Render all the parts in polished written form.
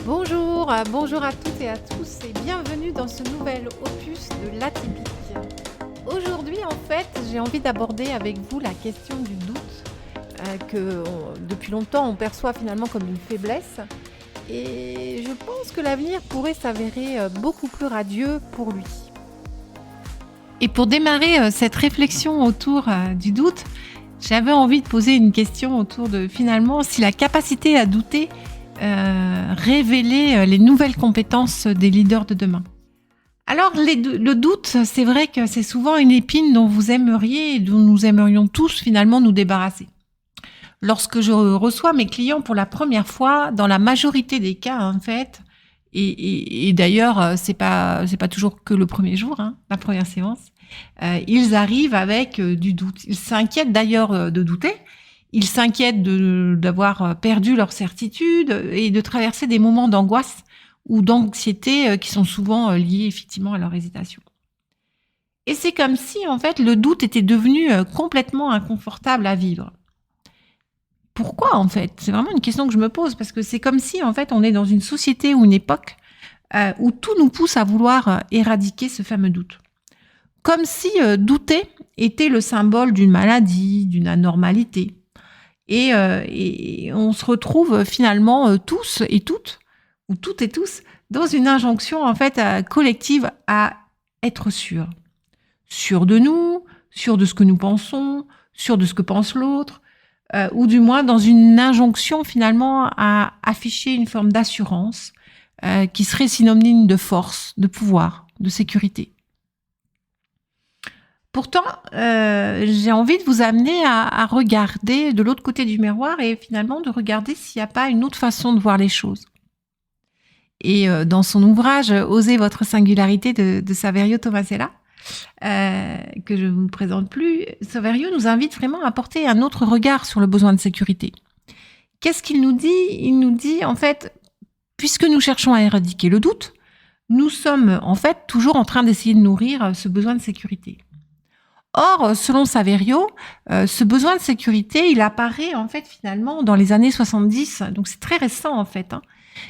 Bonjour à toutes et à tous et bienvenue dans ce nouvel opus de l'Atypique. Aujourd'hui, en fait, j'ai envie d'aborder avec vous la question du doute que depuis longtemps on perçoit finalement comme une faiblesse et je pense que l'avenir pourrait s'avérer beaucoup plus radieux pour lui. Et pour démarrer cette réflexion autour du doute, j'avais envie de poser une question autour de finalement si la capacité à douter révélait les nouvelles compétences des leaders de demain. Alors le doute, c'est vrai que c'est souvent une épine dont vous aimeriez et dont nous aimerions tous finalement nous débarrasser. Lorsque je reçois mes clients pour la première fois, dans la majorité des cas en fait, et d'ailleurs c'est pas toujours que le premier jour, la première séance, ils arrivent avec du doute. Ils s'inquiètent d'ailleurs de douter. Ils s'inquiètent d'avoir perdu leur certitude et de traverser des moments d'angoisse ou d'anxiété qui sont souvent liés effectivement à leur hésitation. Et c'est comme si en fait le doute était devenu complètement inconfortable à vivre. Pourquoi en fait ? C'est vraiment une question que je me pose parce que c'est comme si en fait on est dans une société ou une époque où tout nous pousse à vouloir éradiquer ce fameux doute. Comme si douter était le symbole d'une maladie, d'une anormalité. Et on se retrouve finalement tous et toutes, ou toutes et tous, dans une injonction en fait collective à être sûrs. Sûrs de nous, sûrs de ce que nous pensons, sûrs de ce que pense l'autre, ou du moins dans une injonction finalement à afficher une forme d'assurance qui serait synonyme de force, de pouvoir, de sécurité. Pourtant, j'ai envie de vous amener à regarder de l'autre côté du miroir et finalement de regarder s'il n'y a pas une autre façon de voir les choses. Et dans son ouvrage « Osez votre singularité » de Saverio Tomasella, que je ne vous présente plus, Saverio nous invite vraiment à porter un autre regard sur le besoin de sécurité. Qu'est-ce qu'il nous dit ? Il nous dit, en fait, puisque nous cherchons à éradiquer le doute, nous sommes en fait toujours en train d'essayer de nourrir ce besoin de sécurité. Or, selon Saverio, ce besoin de sécurité, il apparaît en fait finalement dans les années 70, donc c'est très récent en fait.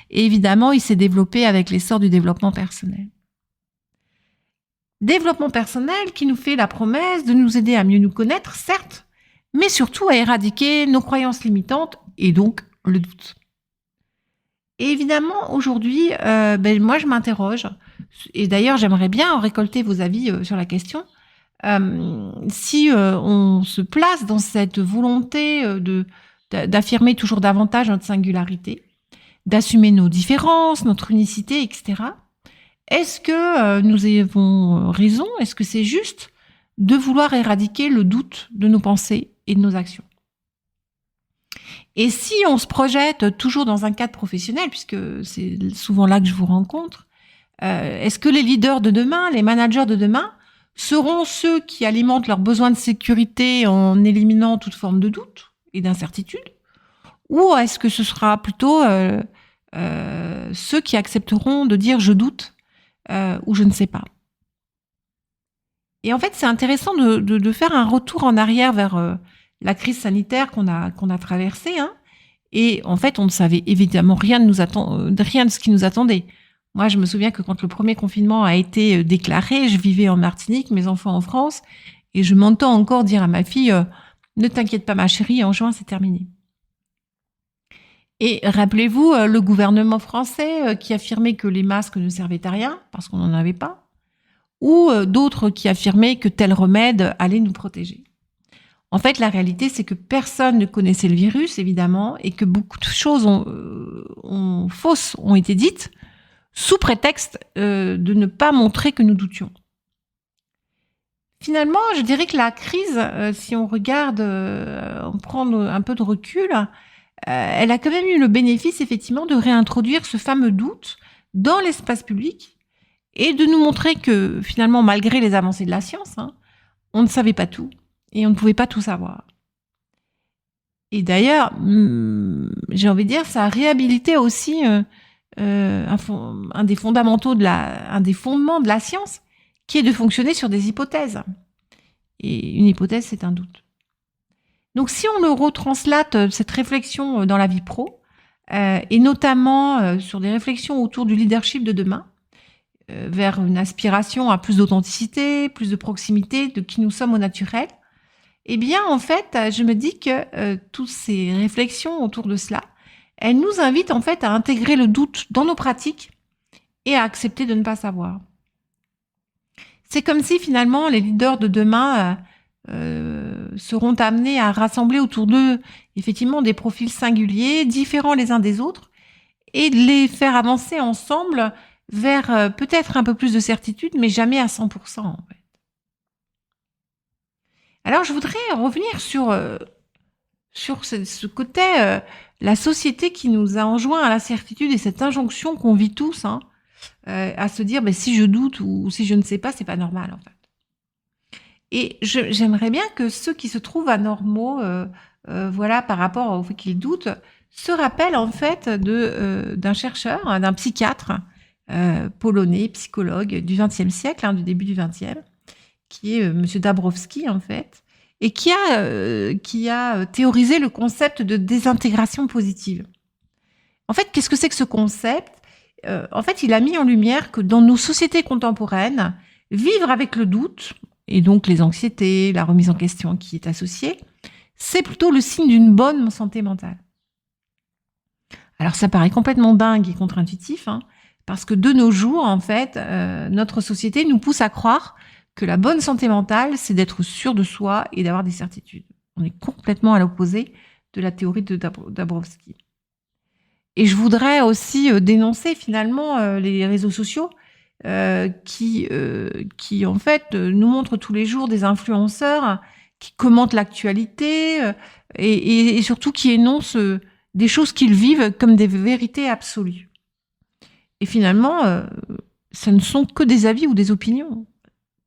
Et évidemment, il s'est développé avec l'essor du développement personnel. Développement personnel qui nous fait la promesse de nous aider à mieux nous connaître, certes, mais surtout à éradiquer nos croyances limitantes et donc le doute. Et évidemment, aujourd'hui, moi je m'interroge, et d'ailleurs j'aimerais bien récolter vos avis sur la question. Si on se place dans cette volonté d'affirmer toujours davantage notre singularité, d'assumer nos différences, notre unicité, etc., est-ce que nous avons raison ? Est-ce que c'est juste de vouloir éradiquer le doute de nos pensées et de nos actions ? Et si on se projette toujours dans un cadre professionnel, puisque c'est souvent là que je vous rencontre, est-ce que les leaders de demain, les managers de demain, seront ceux qui alimentent leurs besoins de sécurité en éliminant toute forme de doute et d'incertitude ? Ou est-ce que ce sera plutôt ceux qui accepteront de dire « je doute » ou « je ne sais pas ». Et en fait, c'est intéressant de faire un retour en arrière vers la crise sanitaire qu'on a traversée. Et en fait, on ne savait évidemment rien de ce qui nous attendait. Moi, je me souviens que quand le premier confinement a été déclaré, je vivais en Martinique, mes enfants en France, et je m'entends encore dire à ma fille « Ne t'inquiète pas ma chérie, en juin, c'est terminé ». Et rappelez-vous, le gouvernement français qui affirmait que les masques ne servaient à rien, parce qu'on n'en avait pas, ou d'autres qui affirmaient que tel remède allait nous protéger. En fait, la réalité, c'est que personne ne connaissait le virus, évidemment, et que beaucoup de choses fausses ont été dites, sous prétexte de ne pas montrer que nous doutions. Finalement, je dirais que la crise, si on regarde, on prend un peu de recul, elle a quand même eu le bénéfice, effectivement, de réintroduire ce fameux doute dans l'espace public et de nous montrer que, finalement, malgré les avancées de la science, on ne savait pas tout et on ne pouvait pas tout savoir. Et d'ailleurs, j'ai envie de dire, ça a réhabilité aussi un des fondements de la science, qui est de fonctionner sur des hypothèses. Et une hypothèse, c'est un doute. Donc, si on le retranslate, cette réflexion dans la vie pro, et notamment sur des réflexions autour du leadership de demain, vers une aspiration à plus d'authenticité, plus de proximité, de qui nous sommes au naturel, eh bien, en fait, je me dis que toutes ces réflexions autour de cela, elles nous invitent en fait à intégrer le doute dans nos pratiques et à accepter de ne pas savoir. C'est comme si finalement les leaders de demain seront amenés à rassembler autour d'eux effectivement des profils singuliers, différents les uns des autres, et de les faire avancer ensemble vers peut-être un peu plus de certitude, mais jamais à 100%. En fait. Alors je voudrais revenir sur ce côté, la société qui nous a enjoint à la certitude et cette injonction qu'on vit tous, à se dire si je doute ou si je ne sais pas, c'est pas normal en fait. Et j'aimerais bien que ceux qui se trouvent anormaux, voilà, par rapport au fait qu'ils doutent, se rappellent en fait d'un chercheur, d'un psychiatre polonais, psychologue du XXe siècle, du début du XXe, qui est Monsieur Dabrowski en fait, et qui a théorisé le concept de désintégration positive. En fait, qu'est-ce que c'est que ce concept ? En fait, il a mis en lumière que dans nos sociétés contemporaines, vivre avec le doute, et donc les anxiétés, la remise en question qui est associée, c'est plutôt le signe d'une bonne santé mentale. Alors ça paraît complètement dingue et contre-intuitif, parce que de nos jours, en fait, notre société nous pousse à croire que la bonne santé mentale, c'est d'être sûr de soi et d'avoir des certitudes. On est complètement à l'opposé de la théorie de Dabrowski. Et je voudrais aussi dénoncer finalement les réseaux sociaux qui en fait nous montrent tous les jours des influenceurs qui commentent l'actualité et surtout qui énoncent des choses qu'ils vivent comme des vérités absolues. Et finalement, ce ne sont que des avis ou des opinions,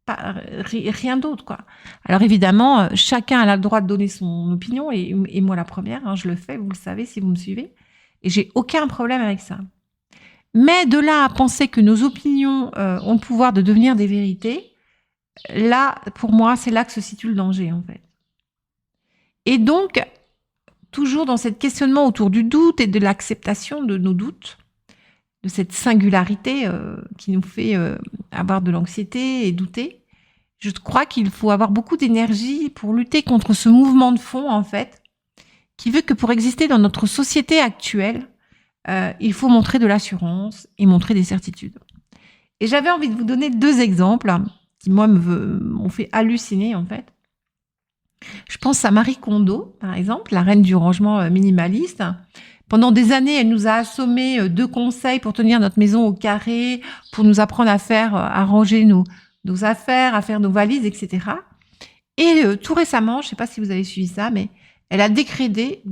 rien d'autre, quoi. Alors évidemment, chacun a le droit de donner son opinion et moi la première, je le fais, vous le savez si vous me suivez. Et j'ai aucun problème avec ça. Mais de là à penser que nos opinions ont le pouvoir de devenir des vérités, là, pour moi, c'est là que se situe le danger, en fait. Et donc, toujours dans ce questionnement autour du doute et de l'acceptation de nos doutes, de cette singularité qui nous fait avoir de l'anxiété et douter, je crois qu'il faut avoir beaucoup d'énergie pour lutter contre ce mouvement de fond, en fait, qui veut que pour exister dans notre société actuelle, il faut montrer de l'assurance et montrer des certitudes. Et j'avais envie de vous donner 2 exemples qui, moi, m'ont fait halluciner, en fait. Je pense à Marie Kondo, par exemple, la reine du rangement minimaliste. Pendant des années, elle nous a assommé 2 conseils pour tenir notre maison au carré, pour nous apprendre à ranger nos affaires, à faire nos valises, etc. Et tout récemment, je ne sais pas si vous avez suivi ça, mais elle a décrété,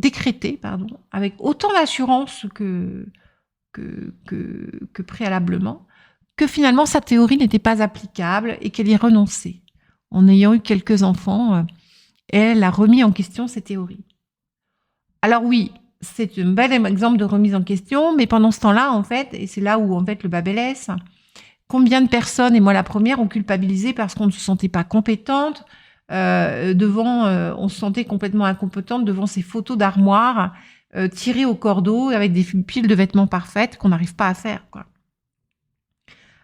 avec autant d'assurance que préalablement, que finalement sa théorie n'était pas applicable et qu'elle y renonçait. En ayant eu quelques enfants, elle a remis en question ses théories. Alors oui, c'est un bel exemple de remise en question, mais pendant ce temps-là, en fait, et c'est là où en fait le bas blesse, combien de personnes, et moi la première, ont culpabilisé parce qu'on ne se sentait pas compétente, on se sentait complètement incompétente devant ces photos d'armoires tirées au cordeau avec des piles de vêtements parfaites qu'on n'arrive pas à faire, quoi.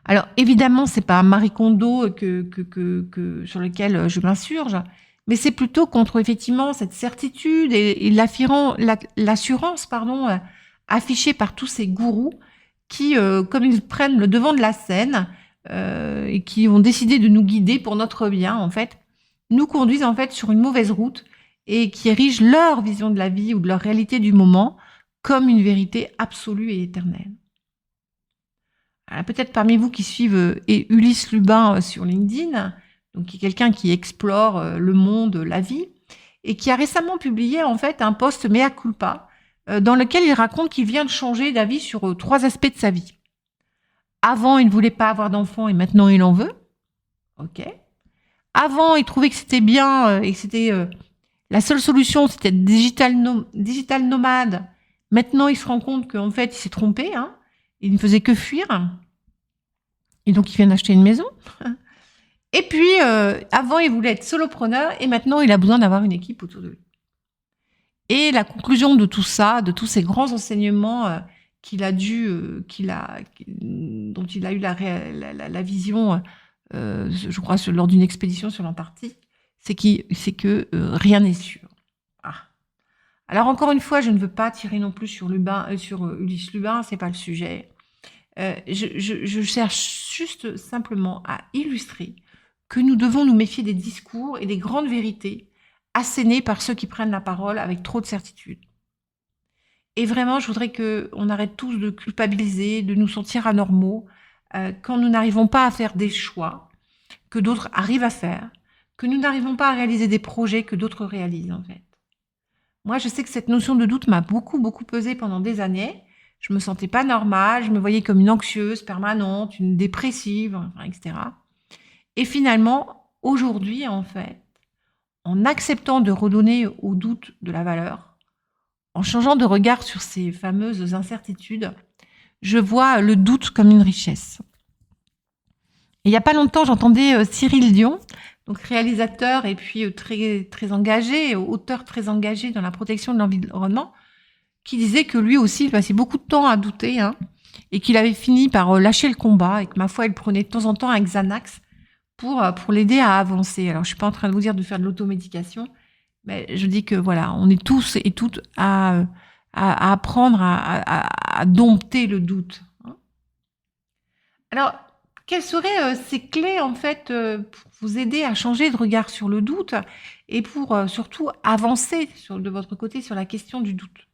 Alors évidemment, c'est pas Marie Kondo sur lequel je m'insurge, mais c'est plutôt contre effectivement cette certitude et l'assurance affichée par tous ces gourous qui, comme ils prennent le devant de la scène et qui ont décidé de nous guider pour notre bien, en fait, nous conduisent en fait sur une mauvaise route et qui érigent leur vision de la vie ou de leur réalité du moment comme une vérité absolue et éternelle. Alors, peut-être parmi vous qui suivent Ulysse Lubin sur LinkedIn, donc qui est quelqu'un qui explore le monde, la vie, et qui a récemment publié en fait un post mea culpa dans lequel il raconte qu'il vient de changer d'avis sur 3 aspects de sa vie. Avant, il ne voulait pas avoir d'enfants et maintenant il en veut. Ok. Avant, il trouvait que c'était bien et que c'était la seule solution, c'était digital nomade. Maintenant, il se rend compte qu'en fait, il s'est trompé. Il ne faisait que fuir. Et donc, il vient d'acheter une maison. Et puis, avant, il voulait être solopreneur et maintenant, il a besoin d'avoir une équipe autour de lui. Et la conclusion de tout ça, de tous ces grands enseignements dont il a eu la vision, je crois, lors d'une expédition sur l'Antarctique, c'est que rien n'est sûr. Ah. Alors encore une fois, je ne veux pas tirer non plus sur Ulysse Lubin, c'est pas le sujet. Je cherche juste simplement à illustrer que nous devons nous méfier des discours et des grandes vérités assénées par ceux qui prennent la parole avec trop de certitude. Et vraiment, je voudrais qu'on arrête tous de culpabiliser, de nous sentir anormaux, quand nous n'arrivons pas à faire des choix que d'autres arrivent à faire, que nous n'arrivons pas à réaliser des projets que d'autres réalisent, en fait. Moi, je sais que cette notion de doute m'a beaucoup, beaucoup pesé pendant des années. Je me sentais pas normale, je me voyais comme une anxieuse permanente, une dépressive, enfin, etc. Et finalement, aujourd'hui, en fait, en acceptant de redonner au doute de la valeur, en changeant de regard sur ces fameuses incertitudes, je vois le doute comme une richesse. Et il n'y a pas longtemps, j'entendais Cyril Dion, donc réalisateur et puis très, très engagé, auteur très engagé dans la protection de l'environnement, qui disait que lui aussi, il passait beaucoup de temps à douter, et qu'il avait fini par lâcher le combat, et que ma foi, il prenait de temps en temps un Xanax pour l'aider à avancer. Alors, je suis pas en train de vous dire de faire de l'automédication, mais je dis que voilà, on est tous et toutes à apprendre à dompter le doute. Alors, quelles seraient ces clés, en fait, pour vous aider à changer de regard sur le doute et pour surtout avancer de votre côté sur la question du doute?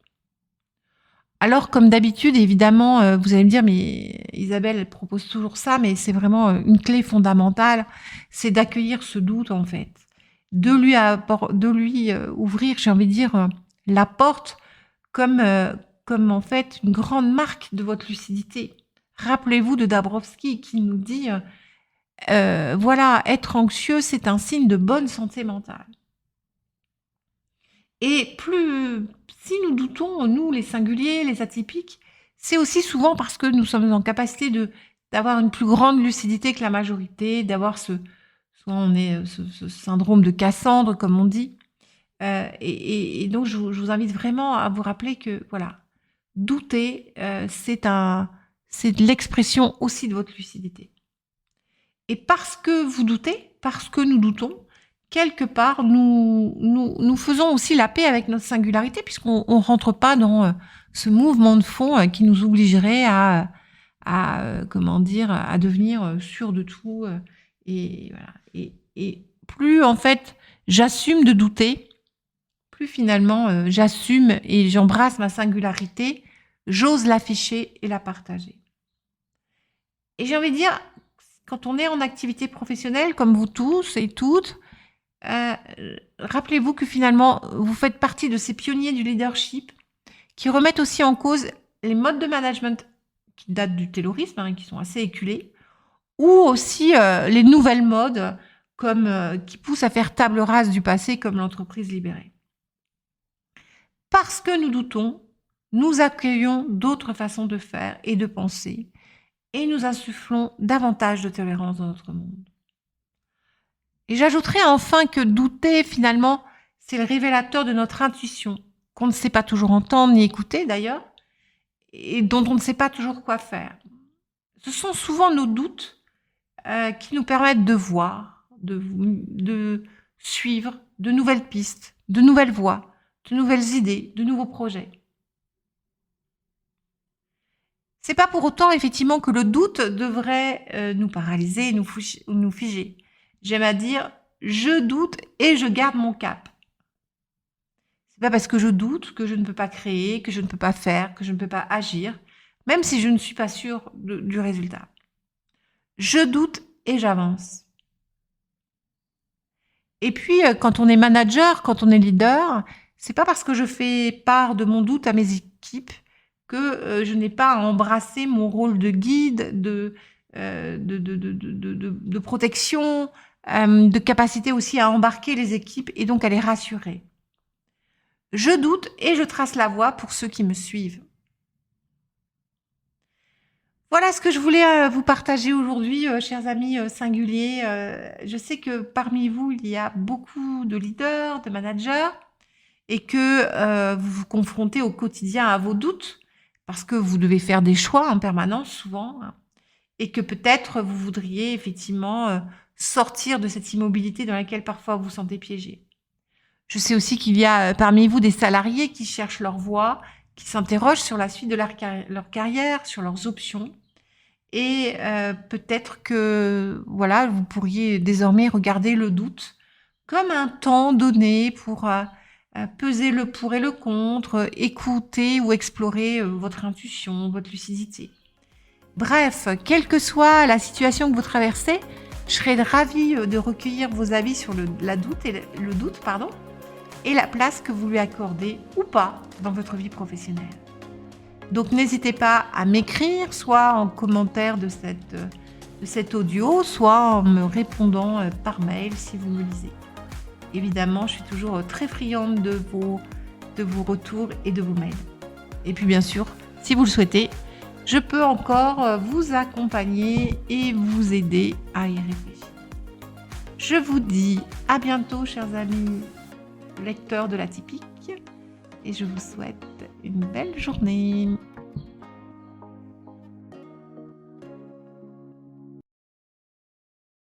Alors, comme d'habitude, évidemment, vous allez me dire, mais Isabelle, elle propose toujours ça, mais c'est vraiment une clé fondamentale, c'est d'accueillir ce doute, en fait. De lui ouvrir, j'ai envie de dire, la porte comme en fait une grande marque de votre lucidité. Rappelez-vous de Dabrowski qui nous dit voilà, être anxieux, c'est un signe de bonne santé mentale. Et si nous doutons, nous, les singuliers, les atypiques, c'est aussi souvent parce que nous sommes en capacité d'avoir une plus grande lucidité que la majorité, d'avoir ce syndrome de Cassandre, comme on dit. Et donc, je vous invite vraiment à vous rappeler que, voilà, douter, c'est de l'expression aussi de votre lucidité. Et parce que vous doutez, parce que nous doutons, quelque part, nous faisons aussi la paix avec notre singularité, puisqu'on ne rentre pas dans ce mouvement de fond qui nous obligerait à devenir sûr de tout. Et voilà. Et plus, en fait, j'assume de douter, plus finalement, j'assume et j'embrasse ma singularité, j'ose l'afficher et la partager. Et j'ai envie de dire, quand on est en activité professionnelle, comme vous tous et toutes, rappelez-vous que finalement, vous faites partie de ces pionniers du leadership qui remettent aussi en cause les modes de management qui datent du taylorisme, et qui sont assez éculés, ou aussi les nouvelles modes qui poussent à faire table rase du passé, comme l'entreprise libérée. Parce que nous doutons, nous accueillons d'autres façons de faire et de penser, et nous insufflons davantage de tolérance dans notre monde. Et j'ajouterai enfin que douter, finalement, c'est le révélateur de notre intuition, qu'on ne sait pas toujours entendre ni écouter d'ailleurs, et dont on ne sait pas toujours quoi faire. Ce sont souvent nos doutes qui nous permettent de voir, de suivre de nouvelles pistes, de nouvelles voies, de nouvelles idées, de nouveaux projets. C'est pas pour autant, effectivement, que le doute devrait nous paralyser, nous figer. J'aime à dire, je doute et je garde mon cap. C'est pas parce que je doute que je ne peux pas créer, que je ne peux pas faire, que je ne peux pas agir, même si je ne suis pas sûre du résultat. Je doute et j'avance. Et puis, quand on est manager, quand on est leader, c'est pas parce que je fais part de mon doute à mes équipes que je n'ai pas à embrasser mon rôle de guide, de protection, de capacité aussi à embarquer les équipes et donc à les rassurer. Je doute et je trace la voie pour ceux qui me suivent. Voilà ce que je voulais vous partager aujourd'hui, chers amis singuliers. Je sais que parmi vous, il y a beaucoup de leaders, de managers. et que vous vous confrontez au quotidien à vos doutes, parce que vous devez faire des choix en permanence souvent, hein, et que peut-être vous voudriez effectivement sortir de cette immobilité dans laquelle parfois vous vous sentez piégé. Je sais aussi qu'il y a parmi vous des salariés qui cherchent leur voie, qui s'interrogent sur la suite de leur carrière, sur leurs options. Et peut-être que voilà, vous pourriez désormais regarder le doute comme un temps donné pour peser le pour et le contre, écouter ou explorer votre intuition, votre lucidité. Bref, quelle que soit la situation que vous traversez, je serais ravie de recueillir vos avis sur le doute, et la place que vous lui accordez ou pas dans votre vie professionnelle. Donc n'hésitez pas à m'écrire, soit en commentaire de cet audio, soit en me répondant par mail si vous me lisez. Évidemment, je suis toujours très friande de vos retours et de vos mails. Et puis bien sûr, si vous le souhaitez, je peux encore vous accompagner et vous aider à y réfléchir. Je vous dis à bientôt, chers amis lecteurs de l'Atypique, et je vous souhaite une belle journée.